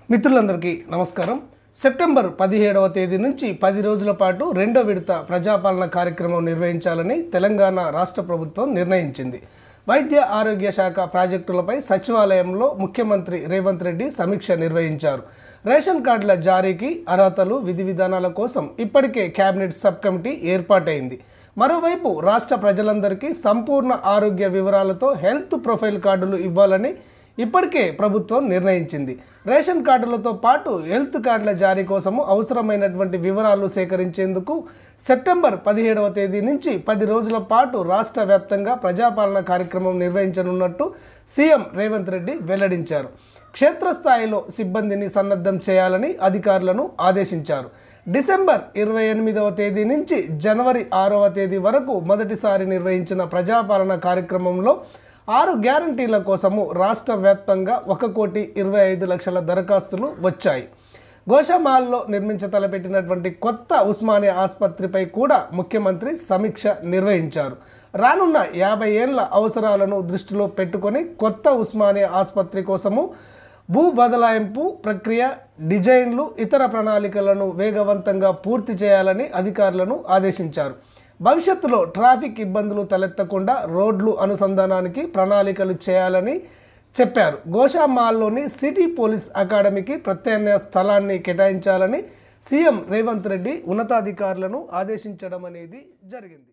మిత్రులందరికీ నమస్కారం. సెప్టెంబర్ 17వ తేదీ నుంచి 10 రోజుల పాటు రెండో విడత ప్రజాపాలన కార్యక్రమం నిర్వహించాలని తెలంగాణ రాష్ట్ర ప్రభుత్వం నిర్ణయించింది. వైద్య ఆరోగ్య శాఖ ప్రాజెక్టులపై సచివాలయంలో ముఖ్యమంత్రి రేవంత్ రెడ్డి సమీక్ష నిర్వహించారు. రేషన్ కార్డుల జారీకి అర్హతలు, విధి విధానాల కోసం ఇప్పటికే కేబినెట్ సబ్ కమిటీ ఏర్పాటైంది. మరోవైపు రాష్ట్ర ప్రజలందరికీ సంపూర్ణ ఆరోగ్య వివరాలతో హెల్త్ ప్రొఫైల్ కార్డులు ఇవ్వాలని ఇప్పటికే ప్రభుత్వం నిర్ణయించింది. రేషన్ కార్డులతో పాటు హెల్త్ కార్డుల జారీ కోసము అవసరమైనటువంటి వివరాలు సేకరించేందుకు సెప్టెంబర్ 17వ తేదీ నుంచి 10 రోజుల పాటు రాష్ట్ర వ్యాప్తంగా ప్రజాపాలన కార్యక్రమం నిర్వహించనున్నట్టు సీఎం రేవంత్ రెడ్డి వెల్లడించారు. క్షేత్రస్థాయిలో సిబ్బందిని సన్నద్ధం చేయాలని అధికారులను ఆదేశించారు. డిసెంబర్ 28వ తేదీ నుంచి జనవరి 6వ తేదీ వరకు మొదటిసారి నిర్వహించిన ప్రజాపాలన కార్యక్రమంలో 6 గ్యారంటీల కోసము రాష్ట్ర వ్యాప్తంగా 1,25,00,000 దరఖాస్తులు వచ్చాయి. గోషామాల్లో తలపెట్టినటువంటి కొత్త ఉస్మానియా ఆసుపత్రిపై కూడా ముఖ్యమంత్రి సమీక్ష నిర్వహించారు. రానున్న 50 ఏళ్ల అవసరాలను దృష్టిలో పెట్టుకొని కొత్త ఉస్మానియా ఆసుపత్రి కోసము భూ బదలాయింపు ప్రక్రియ, డిజైన్లు, ఇతర ప్రణాళికలను వేగవంతంగా పూర్తి చేయాలని అధికారులను ఆదేశించారు. భవిష్యత్తులో ట్రాఫిక్ ఇబ్బందులు తలెత్తకుండా రోడ్లు అనుసంధానానికి ప్రణాళికలు చేయాలని చెప్పారు. గోషామాల్లోని సిటీ పోలీస్ అకాడమీకి ప్రత్యామ్నాయ స్థలాన్ని కేటాయించాలని సీఎం రేవంత్ రెడ్డి ఉన్నతాధికారులను ఆదేశించడం అనేది జరిగింది.